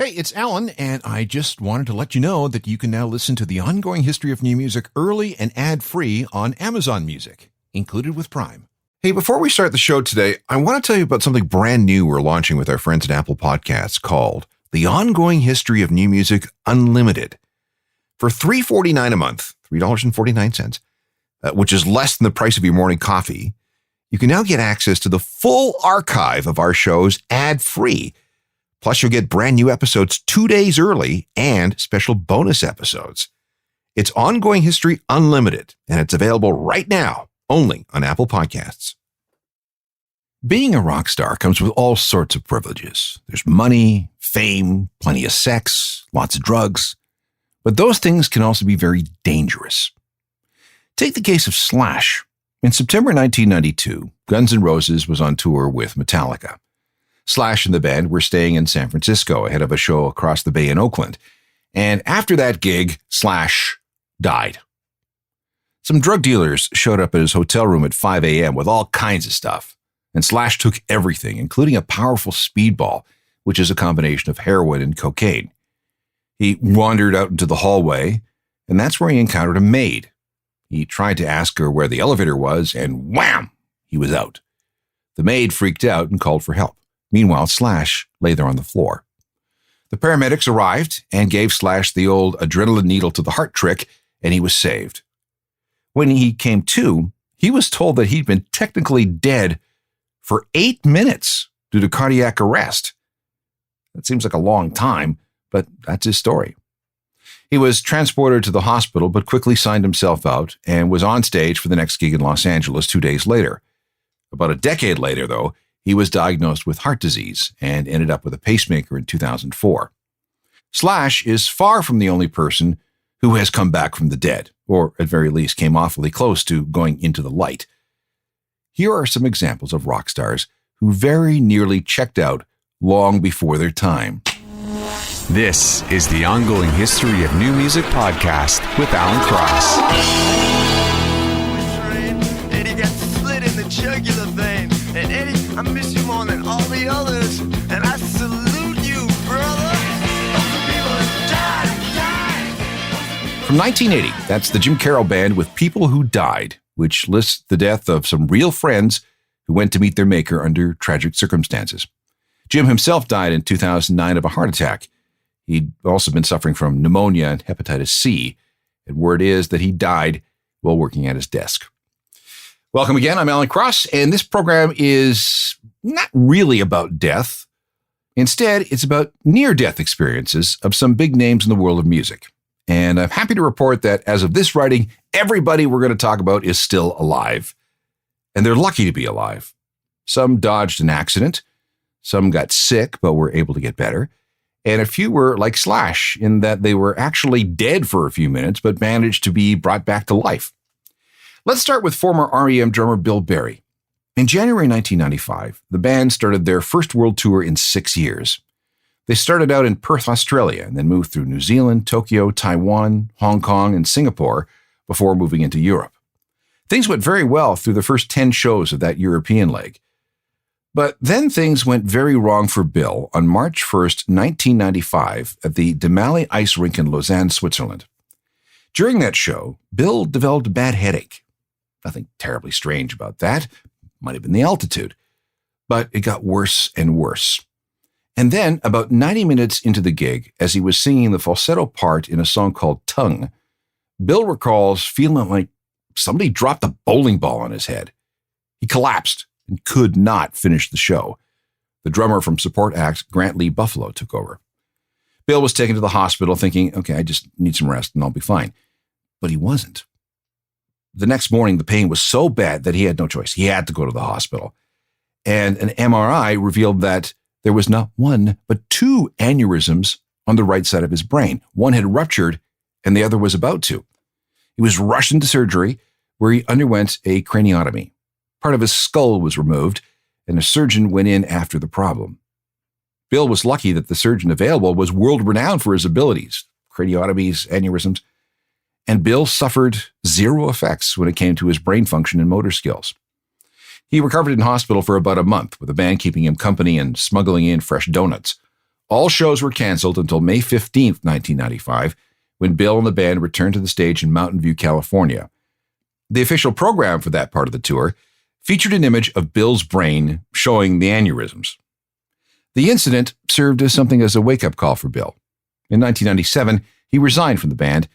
Hey, it's Alan, and I just wanted to let you know that you can now listen to the ongoing history of new music early and ad-free on Amazon Music, included with Prime. Hey, before we start the show today, I want to tell you about something brand new we're launching with our friends at Apple Podcasts called The Ongoing History of New Music Unlimited. For $3.49 a month, $3.49, which is less than the price of your morning coffee, you can now get access to the full archive of our shows ad-free. Plus, you'll get brand new episodes 2 days early and special bonus episodes. It's Ongoing History Unlimited, and it's available right now, only on Apple Podcasts. Being a rock star comes with all sorts of privileges. There's money, fame, plenty of sex, lots of drugs. But those things can also be very dangerous. Take the case of Slash. In September 1992, Guns N' Roses was on tour with Metallica. Slash and the band were staying in San Francisco ahead of a show across the bay in Oakland. And after that gig, Slash died. Some drug dealers showed up at his hotel room at 5 a.m. with all kinds of stuff. And Slash took everything, including a powerful speedball, which is a combination of heroin and cocaine. He wandered out into the hallway, and that's where he encountered a maid. He tried to ask her where the elevator was, and wham! He was out. The maid freaked out and called for help. Meanwhile, Slash lay there on the floor. The paramedics arrived and gave Slash the old adrenalin-needle-to-the-heart trick, and he was saved. When he came to, he was told that he'd been technically dead for 8 minutes due to cardiac arrest. That seems like a long time, but that's his story. He was transported to the hospital, but quickly signed himself out and was on stage for the next gig in Los Angeles 2 days later. About a decade later, though, he was diagnosed with heart disease and ended up with a pacemaker in 2004. Slash is far from the only person who has come back from the dead, or at very least came awfully close to going into the light. Here are some examples of rock stars who very nearly checked out long before their time. This is the Ongoing History of New Music podcast with Alan Cross. Eddie got slit in the jugular vein. And Eddie, I miss you more than all the others. And I salute you, brother. People have died. From 1980, that's the Jim Carroll Band with People Who Died, which lists the death of some real friends who went to meet their maker under tragic circumstances. Jim himself died in 2009 of a heart attack. He'd also been suffering from pneumonia and hepatitis C, and word is that he died while working at his desk. Welcome again, I'm Alan Cross, and this program is not really about death. Instead, it's about near-death experiences of some big names in the world of music. And I'm happy to report that as of this writing, everybody we're going to talk about is still alive. And they're lucky to be alive. Some dodged an accident, some got sick but were able to get better, and a few were like Slash in that they were actually dead for a few minutes but managed to be brought back to life. Let's start with former REM drummer Bill Berry. In January 1995, the band started their first world tour in 6 years. They started out in Perth, Australia, and then moved through New Zealand, Tokyo, Taiwan, Hong Kong, and Singapore before moving into Europe. Things went very well through the first 10 shows of that European leg. But then things went very wrong for Bill on March 1st, 1995 at the Demali Ice Rink in Lausanne, Switzerland. During that show, Bill developed a bad headache. Nothing terribly strange about that. Might have been the altitude. But it got worse and worse. And then, about 90 minutes into the gig, as he was singing the falsetto part in a song called Tongue, Bill recalls feeling like somebody dropped a bowling ball on his head. He collapsed and could not finish the show. The drummer from support act Grant Lee Buffalo took over. Bill was taken to the hospital thinking, okay, I just need some rest and I'll be fine. But he wasn't. The next morning, the pain was so bad that he had no choice. He had to go to the hospital. And an MRI revealed that there was not one, but 2 aneurysms on the right side of his brain. One had ruptured and the other was about to. He was rushed into surgery where he underwent a craniotomy. Part of his skull was removed and a surgeon went in after the problem. Bill was lucky that the surgeon available was world-renowned for his abilities, craniotomies, aneurysms, and Bill suffered 0 effects when it came to his brain function and motor skills. He recovered in hospital for about a month, with the band keeping him company and smuggling in fresh donuts. All shows were canceled until May 15th, 1995, when Bill and the band returned to the stage in Mountain View, California. The official program for that part of the tour featured an image of Bill's brain showing the aneurysms. The incident served as something as a wake-up call for Bill. In 1997, he resigned from the band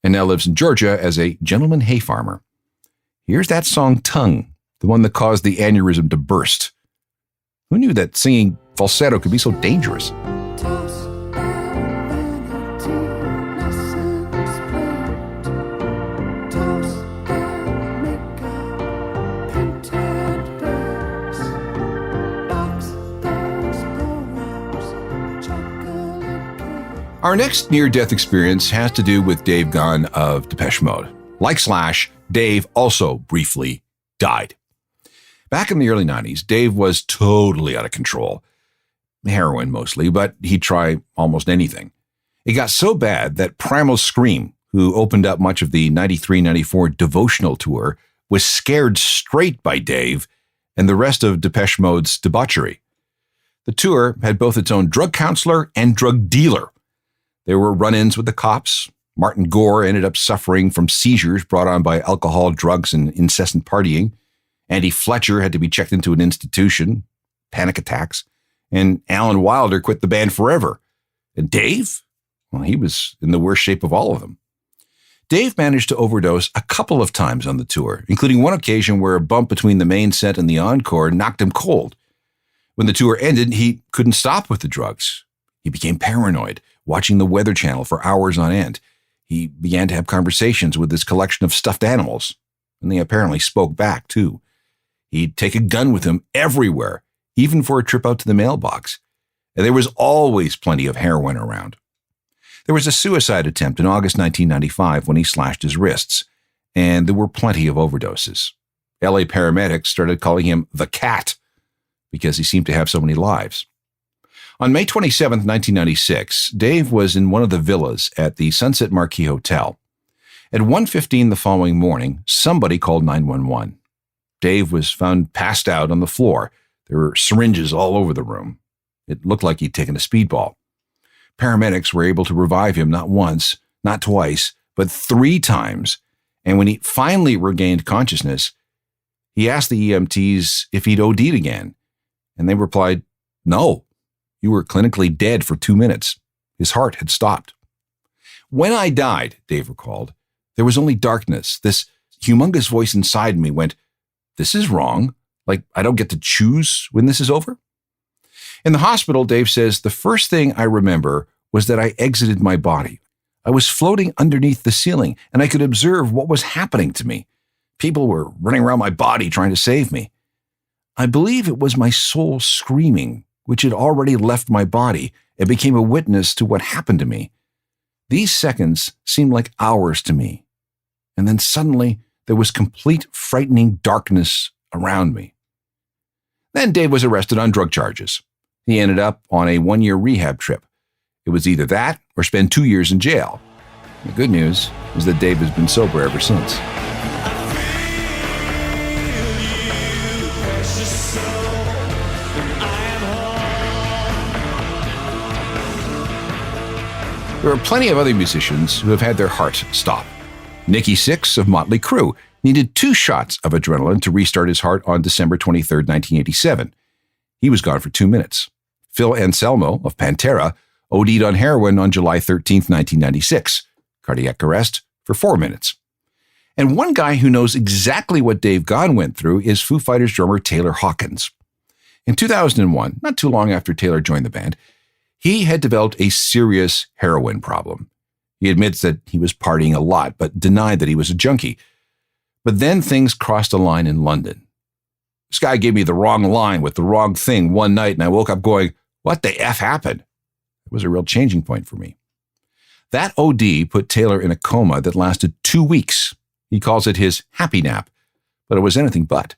and now lives in Georgia as a gentleman hay farmer. Here's that song Tongue, the one that caused the aneurysm to burst. Who knew that singing falsetto could be so dangerous? Our next near-death experience has to do with Dave Gahan of Depeche Mode. Like Slash, Dave also briefly died. Back in the early 90s, Dave was totally out of control. Heroin mostly, but he'd try almost anything. It got so bad that Primal Scream, who opened up much of the 93-94 Devotional tour, was scared straight by Dave and the rest of Depeche Mode's debauchery. The tour had both its own drug counselor and drug dealer. There were run-ins with the cops. Martin Gore ended up suffering from seizures brought on by alcohol, drugs, and incessant partying. Andy Fletcher had to be checked into an institution, panic attacks. And Alan Wilder quit the band forever. And Dave? Well, he was in the worst shape of all of them. Dave managed to overdose a couple of times on the tour, including one occasion where a bump between the main set and the encore knocked him cold. When the tour ended, he couldn't stop with the drugs. He became paranoid, watching the Weather Channel for hours on end. He began to have conversations with his collection of stuffed animals, and they apparently spoke back, too. He'd take a gun with him everywhere, even for a trip out to the mailbox. And there was always plenty of heroin around. There was a suicide attempt in August 1995 when he slashed his wrists, and there were plenty of overdoses. LA Paramedics started calling him the Cat because he seemed to have so many lives. On May 27, 1996, Dave was in one of the villas at the Sunset Marquis Hotel. At 1:15 the following morning, somebody called 911. Dave was found passed out on the floor. There were syringes all over the room. It looked like he'd taken a speedball. Paramedics were able to revive him not once, not twice, but 3 times. And when he finally regained consciousness, he asked the EMTs if he'd OD'd again. And they replied, "No. You were clinically dead for 2 minutes. His heart had stopped." When I died, Dave recalled, there was only darkness. This humongous voice inside me went, "This is wrong. Like, I don't get to choose when this is over?" In the hospital, Dave says, the first thing I remember was that I exited my body. I was floating underneath the ceiling, and I could observe what was happening to me. People were running around my body trying to save me. I believe it was my soul screaming, which had already left my body and became a witness to what happened to me. These seconds seemed like hours to me. And then suddenly, there was complete frightening darkness around me. Then Dave was arrested on drug charges. He ended up on a 1-year rehab trip. It was either that or spend 2 years in jail. The good news is that Dave has been sober ever since. There are plenty of other musicians who have had their heart stop. Nikki Sixx of Motley Crue needed 2 shots of adrenaline to restart his heart on December 23, 1987. He was gone for 2 minutes. Phil Anselmo of Pantera OD'd on heroin on July 13, 1996. Cardiac arrest for 4 minutes. And one guy who knows exactly what Dave Gahan went through is Foo Fighters drummer Taylor Hawkins. In 2001, not too long after Taylor joined the band, he had developed a serious heroin problem. He admits that he was partying a lot, but denied that he was a junkie. But then things crossed a line in London. This guy gave me the wrong line with the wrong thing one night, and I woke up going, "What the F happened?" It was a real changing point for me. That OD put Taylor in a coma that lasted 2 weeks. He calls it his happy nap, but it was anything but.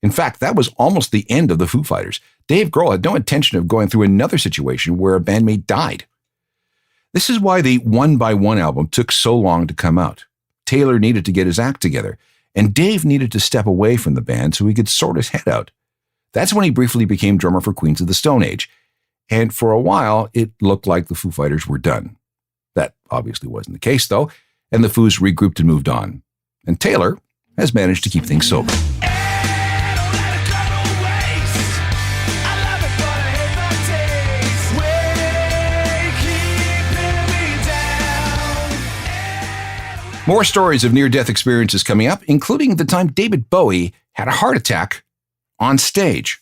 In fact, that was almost the end of the Foo Fighters. Dave Grohl had no intention of going through another situation where a bandmate died. This is why the One by One album took so long to come out. Taylor needed to get his act together, and Dave needed to step away from the band so he could sort his head out. That's when he briefly became drummer for Queens of the Stone Age. and for a while, it looked like the Foo Fighters were done. That obviously wasn't the case, though, and the Foos regrouped and moved on. And Taylor has managed to keep things sober. More stories of near-death experiences coming up, including the time David Bowie had a heart attack on stage.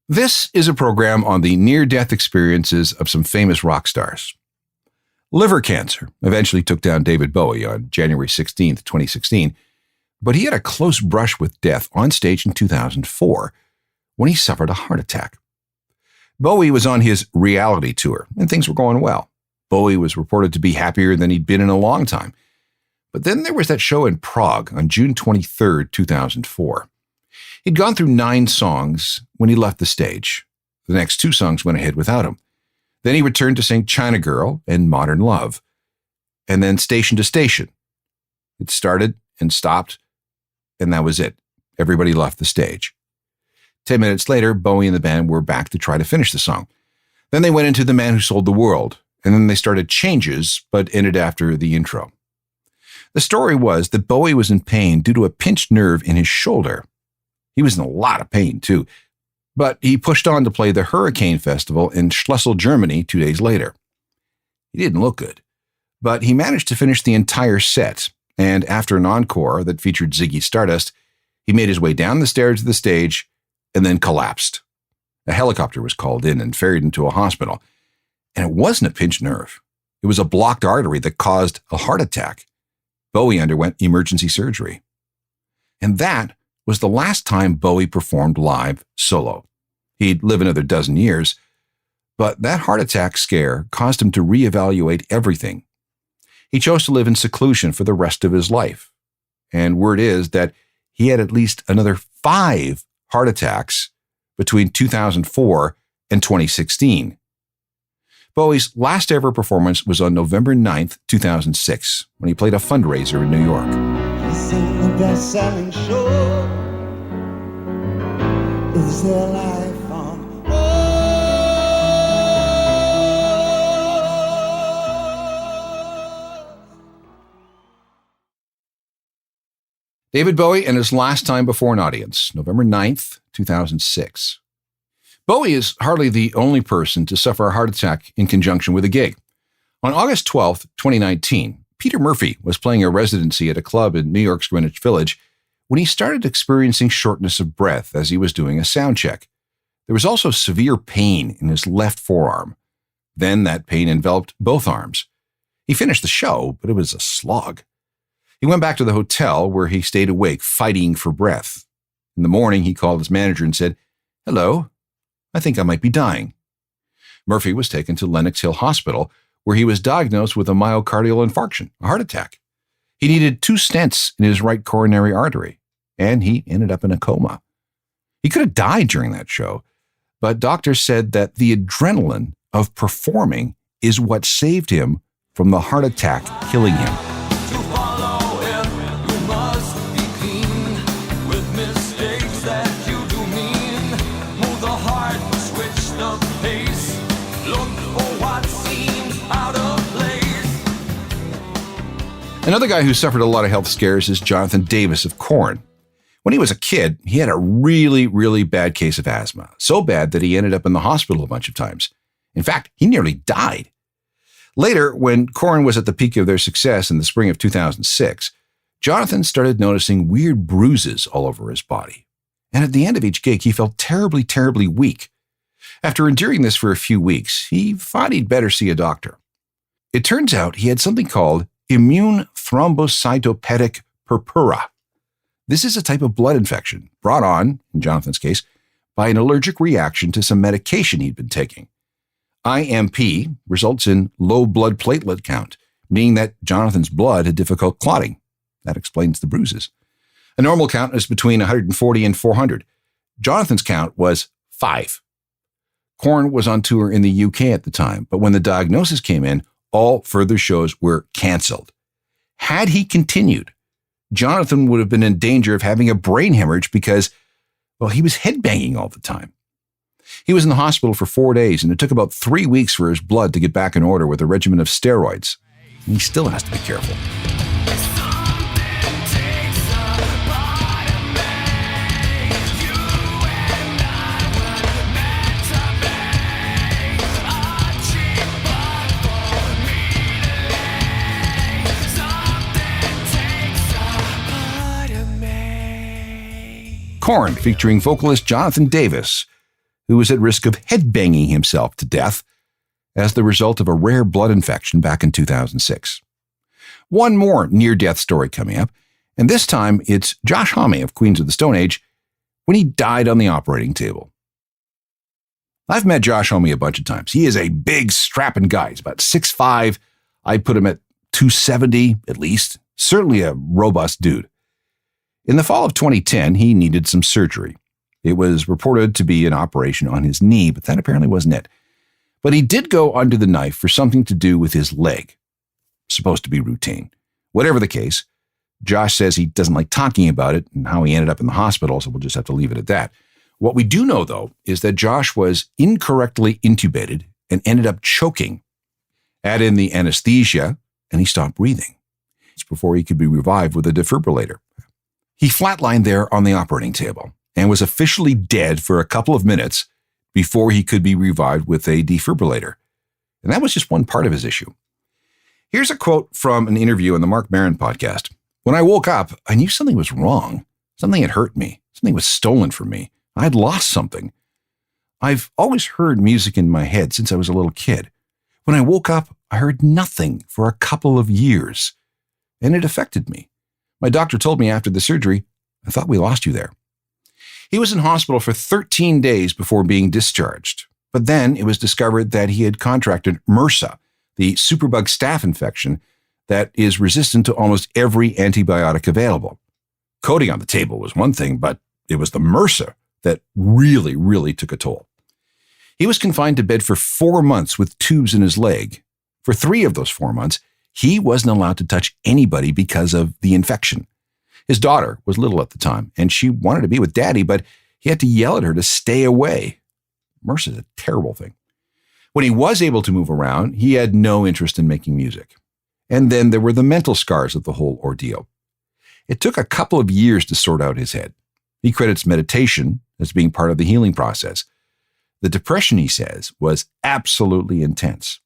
This is a program on the near-death experiences of some famous rock stars. Liver cancer eventually took down David Bowie on January 16, 2016, but he had a close brush with death on stage in 2004 when he suffered a heart attack. Bowie was on his reality tour, and things were going well. Bowie was reported to be happier than he'd been in a long time. But then there was that show in Prague on June 23, 2004. He'd gone through 9 songs when he left the stage. The next 2 songs went ahead without him. Then he returned to sing China Girl and Modern Love. And then Station to Station. It started and stopped, and that was it. Everybody left the stage. 10 minutes later, Bowie and the band were back to try to finish the song. Then they went into The Man Who Sold the World, and then they started changes, but ended after the intro. The story was that Bowie was in pain due to a pinched nerve in his shoulder. He was in a lot of pain, too, but he pushed on to play the Hurricane Festival in Schleswig, Germany 2 days later. He didn't look good, but he managed to finish the entire set, and after an encore that featured Ziggy Stardust, he made his way down the stairs to the stage and then collapsed. A helicopter was called in and ferried him to a hospital. And it wasn't a pinched nerve. It was a blocked artery that caused a heart attack. Bowie underwent emergency surgery. And that was the last time Bowie performed live solo. He'd live another dozen years, but that heart attack scare caused him to reevaluate everything. He chose to live in seclusion for the rest of his life. And word is that he had at least another 5 heart attacks between 2004 and 2016. Bowie's last ever performance was on November 9th, 2006, when he played a fundraiser in New York. This ain't the best-selling show. Is there life on? David Bowie and his last time before an audience, November 9th, 2006. Bowie is hardly the only person to suffer a heart attack in conjunction with a gig. On August 12th, 2019, Peter Murphy was playing a residency at a club in New York's Greenwich Village when he started experiencing shortness of breath as he was doing a sound check. There was also severe pain in his left forearm. Then that pain enveloped both arms. He finished the show, but it was a slog. He went back to the hotel where he stayed awake, fighting for breath. In the morning, he called his manager and said, "Hello, I think I might be dying." Murphy was taken to Lenox Hill Hospital, where he was diagnosed with a myocardial infarction, a heart attack. He needed 2 stents in his right coronary artery, and he ended up in a coma. He could have died during that show, but doctors said that the adrenaline of performing is what saved him from the heart attack killing him. Another guy who suffered a lot of health scares is Jonathan Davis of Korn. When he was a kid, he had a really, really bad case of asthma, so bad that he ended up in the hospital a bunch of times. In fact, he nearly died. Later, when Korn was at the peak of their success in the spring of 2006, Jonathan started noticing weird bruises all over his body. And at the end of each gig, he felt terribly, terribly weak. After enduring this for a few weeks, he thought he'd better see a doctor. It turns out he had something called immune thrombocytopenic purpura. This is a type of blood infection brought on, in Jonathan's case, by an allergic reaction to some medication he'd been taking. IMP results in low blood platelet count, meaning that Jonathan's blood had difficult clotting. That explains the bruises. A normal count is between 140 and 400. Jonathan's count was 5. Korn was on tour in the UK at the time, but when the diagnosis came in, all further shows were canceled. Had he continued, Jonathan would have been in danger of having a brain hemorrhage because, well, he was headbanging all the time. He was in the hospital for 4 days, and it took about 3 weeks for his blood to get back in order with a regimen of steroids. And he still has to be careful. Korn, featuring vocalist Jonathan Davis, who was at risk of headbanging himself to death as the result of a rare blood infection back in 2006. One more near-death story coming up, and this time it's Josh Homme of Queens of the Stone Age when he died on the operating table. I've met Josh Homme a bunch of times. He is a big, strapping guy. He's about 6'5". I'd put him at 270 at least. Certainly a robust dude. In the fall of 2010, he needed some surgery. It was reported to be an operation on his knee, but that apparently wasn't it. But he did go under the knife for something to do with his leg. Supposed to be routine. Whatever the case, Josh says he doesn't like talking about it and how he ended up in the hospital, so we'll just have to leave it at that. What we do know, though, is that Josh was incorrectly intubated and ended up choking. Add in the anesthesia, and he stopped breathing. It's before he could be revived with a defibrillator. He flatlined there on the operating table and was officially dead for a couple of minutes before he could be revived with a defibrillator. And that was just one part of his issue. Here's a quote from an interview on the Mark Maron podcast. When I woke up, I knew something was wrong. Something had hurt me. Something was stolen from me. I had lost something. I've always heard music in my head since I was a little kid. When I woke up, I heard nothing for a couple of years, and it affected me. My doctor told me after the surgery, I thought we lost you there. He was in hospital for 13 days before being discharged, but then it was discovered that he had contracted MRSA, the superbug staph infection that is resistant to almost every antibiotic available. Coding on the table was one thing, but it was the MRSA that really, really took a toll. He was confined to bed for 4 months with tubes in his leg. For 3 of those 4 months, he wasn't allowed to touch anybody because of the infection. His daughter was little at the time, and she wanted to be with Daddy, but he had to yell at her to stay away. MRSA is a terrible thing. When he was able to move around, he had no interest in making music. And then there were the mental scars of the whole ordeal. It took a couple of years to sort out his head. He credits meditation as being part of the healing process. The depression, he says, was absolutely intense.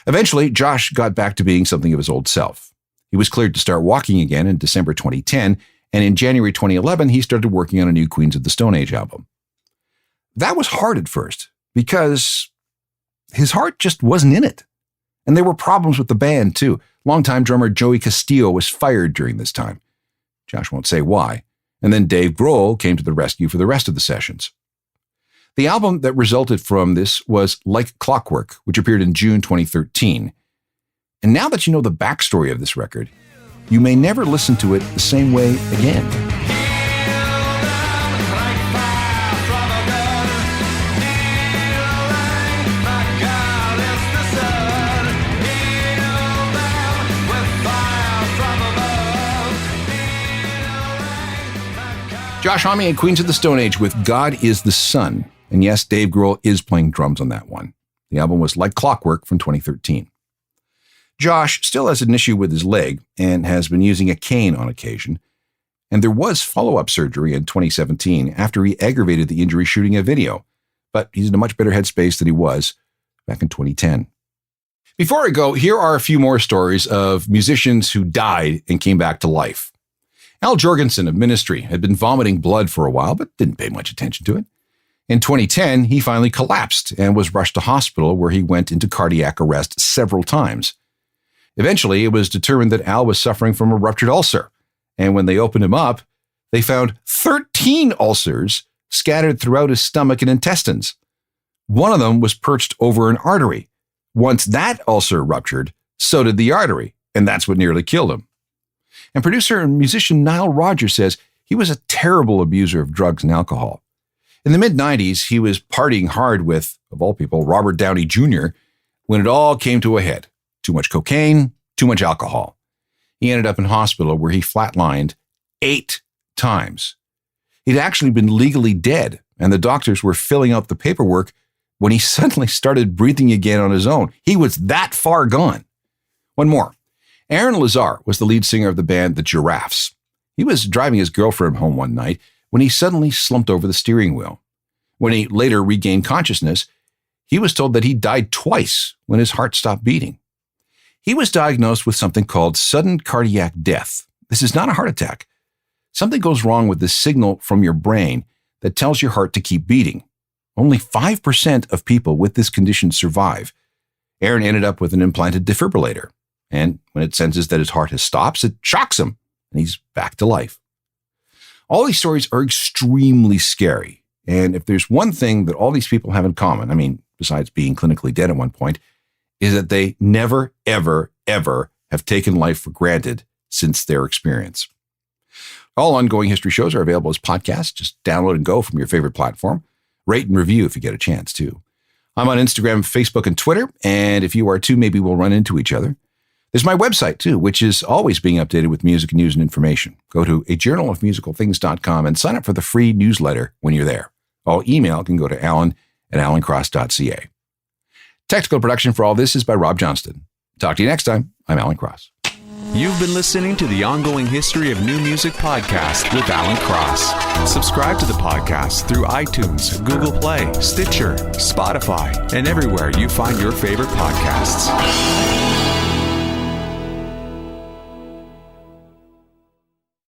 Eventually, Josh got back to being something of his old self. He was cleared to start walking again in December 2010, and in January 2011, he started working on a new Queens of the Stone Age album. That was hard at first, because his heart just wasn't in it. And there were problems with the band, too. Longtime drummer Joey Castillo was fired during this time. Josh won't say why. And then Dave Grohl came to the rescue for the rest of the sessions. The album that resulted from this was Like Clockwork, which appeared in June 2013. And now that you know the backstory of this record, you may never listen to it the same way again. Josh Homme and Queens of the Stone Age with God is the Sun. And yes, Dave Grohl is playing drums on that one. The album was Like Clockwork from 2013. Josh still has an issue with his leg and has been using a cane on occasion. And there was follow-up surgery in 2017 after he aggravated the injury shooting a video. But he's in a much better headspace than he was back in 2010. Before I go, here are a few more stories of musicians who died and came back to life. Al Jorgensen of Ministry had been vomiting blood for a while, but didn't pay much attention to it. In 2010, he finally collapsed and was rushed to hospital where he went into cardiac arrest several times. Eventually, it was determined that Al was suffering from a ruptured ulcer, and when they opened him up, they found 13 ulcers scattered throughout his stomach and intestines. One of them was perched over an artery. Once that ulcer ruptured, so did the artery, and that's what nearly killed him. And producer and musician Nile Rodgers says he was a terrible abuser of drugs and alcohol. In the mid-90s, he was partying hard with, of all people, Robert Downey Jr., when it all came to a head. Too much cocaine, too much alcohol. He ended up in hospital where he flatlined 8 times. He'd actually been legally dead and the doctors were filling out the paperwork when he suddenly started breathing again on his own. He was that far gone. One more. Aaron Lazar was the lead singer of the band The Giraffes. He was driving his girlfriend home one night when he suddenly slumped over the steering wheel. When he later regained consciousness, he was told that he died twice when his heart stopped beating. He was diagnosed with something called sudden cardiac death. This is not a heart attack. Something goes wrong with the signal from your brain that tells your heart to keep beating. Only 5% of people with this condition survive. Aaron ended up with an implanted defibrillator, and when it senses that his heart has stopped, it shocks him, and he's back to life. All these stories are extremely scary, and if there's one thing that all these people have in common, besides being clinically dead at one point, is that they never, ever, ever have taken life for granted since their experience. All ongoing history shows are available as podcasts. Just download and go from your favorite platform. Rate and review if you get a chance, too. I'm on Instagram, Facebook, and Twitter, and if you are too, maybe we'll run into each other. There's my website, too, which is always being updated with music news and information. Go to ajournalofmusicalthings.com and sign up for the free newsletter when you're there. All email can go to alan@alancross.ca. Technical production for all this is by Rob Johnston. Talk to you next time. I'm Alan Cross. You've been listening to the Ongoing History of New Music podcast with Alan Cross. Subscribe to the podcast through iTunes, Google Play, Stitcher, Spotify, and everywhere you find your favorite podcasts.